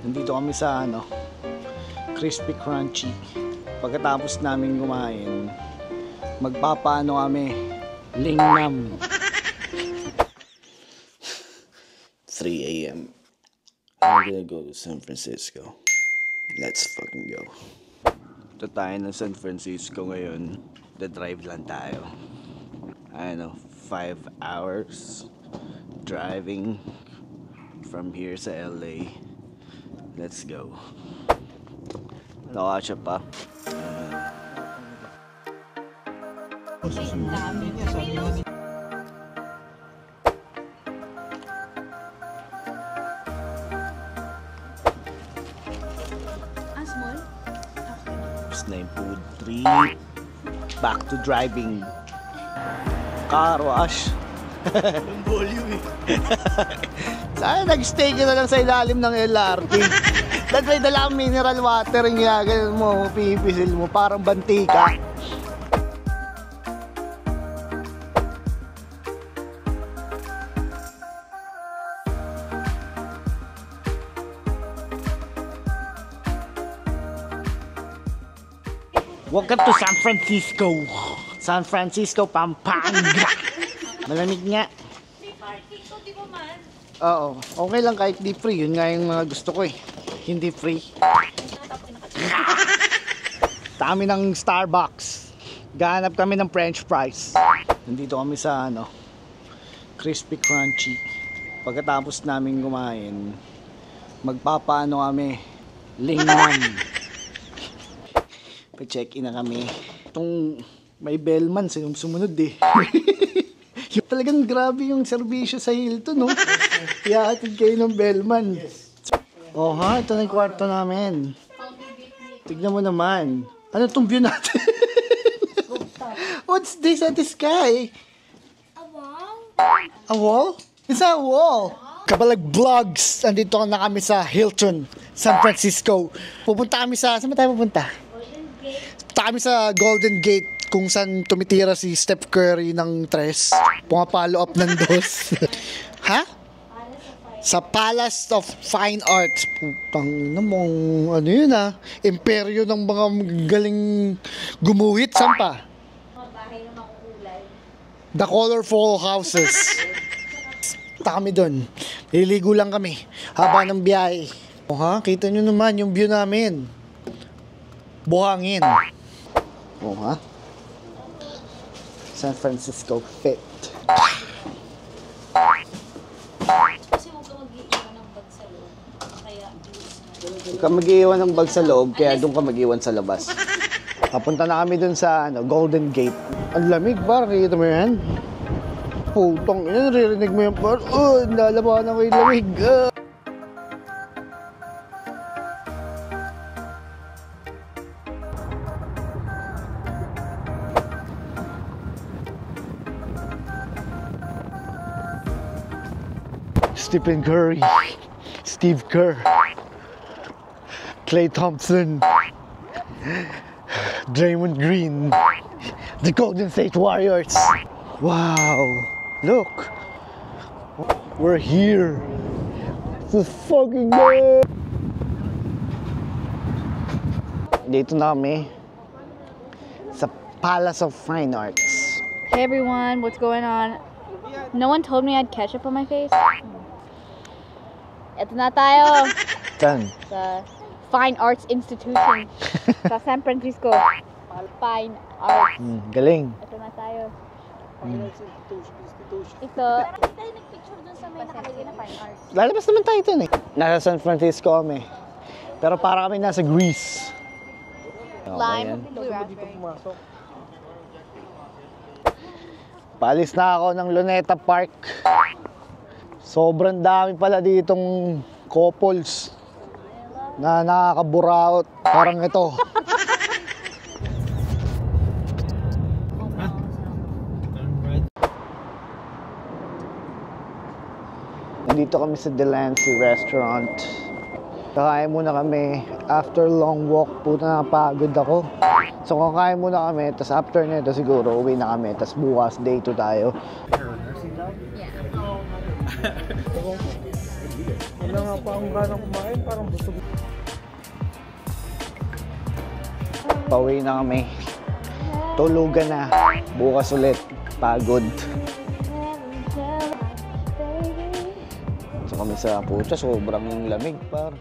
Nandito kami sa Crispy Crunchy. Pagkatapos namin kumain, magpapaano kami, lingnam. 3 AM. We're gonna go to San Francisco. Let's fucking go. Ito tayo ng San Francisco ngayon. The-drive lang tayo. 5 hours driving from here sa LA. Let's go. Wala siya pa. Small? Tapos na yung food trip. Back to driving. Car wash. Yung volume Sana nag-stay ka na lang sa ilalim ng LRT. Dahil dala ang mineral water niya. Ganun mo, pipisil mo. Parang bantika. Welcome to San Francisco. San Francisco, Pampanga. Malamig nga. May parking to, di ba man? Oo, okay lang kahit di free. Yun nga yung gusto ko eh. Hindi free. Kami ng Starbucks. Gahanap kami ng French fries. Nandito kami sa Crispy Crunchy. Pagkatapos namin kumain, magpapaano kami, lingnam. Pa-check-in na kami. Itong may bellman sumunod eh. Talagang grabe yung serbisyo sa Hilton, no? Ihahatid kayo ng bellman. Oh ha, ito na yung kwarto namin. Tignan mo naman. Ano itong view natin? What's this at the sky? A wall? A wall? It's a wall. Kabalag Vlogs. Andito na kami sa Hilton, San Francisco. Pupunta kami sa... Saan ba tayo pupunta? Punta kami sa Golden Gate kung saan tumitira si Steph Curry ng 3. Pumapalo up ng 2. Ha? Sa Palace of Fine Arts. Putang namang ano yun imperyo ng mga galing gumuhit. Saan pa? The Colorful Houses. Punta kami dun. Liligo lang kami haba ng biyahe. Ha? Kita nyo naman yung view namin. Buhangin. Ha? San Francisco fit. Kasi huwag ka mag-iiwan ng bag sa loob. Kaya Huwag ka mag-iwan ng bag sa loob, kaya doon ka mag-iwan sa labas. Papunta na kami doon sa Golden Gate. Ang lamig ba? Nakikita mo yan? Putong ina, naririnig mo yan par. Nalabanan ko yung lamig. Stephen Curry, Steve Kerr, Klay Thompson, Draymond Green, the Golden State Warriors. Wow, look, we're here. This is fucking good. Dito na kami sa Palace of Fine Arts. Hey everyone, what's going on? No one told me I had ketchup on my face. Ito na tayo Saan? sa Fine Arts Institution sa San Francisco. Fine Arts. Galing. Ito na tayo. Ito. Parang tayo nagpicture dun sa may nakalagay na Fine Arts. Lalabas naman tayo dun eh. Nasa San Francisco kami. Pero para kami nasa Greece. Lime, blue raspberry. Paalis na ako ng Luneta Park. Sobrang dami pala ditong couples na nakakaburaot. Parang ito. Nandito kami sa Delancey Restaurant. Kakain muna kami. After long walk, puta napagod ako. So kakain muna kami, tapos after nito siguro uwi na kami, tapos bukas day 2 tayo. Yeah. Wala nga pa akong ganang kumain, parang busog. Pauwi na kami. Tulugan na. Bukas ulit. Pagod. So kami sa pucha, sobrang lamig par.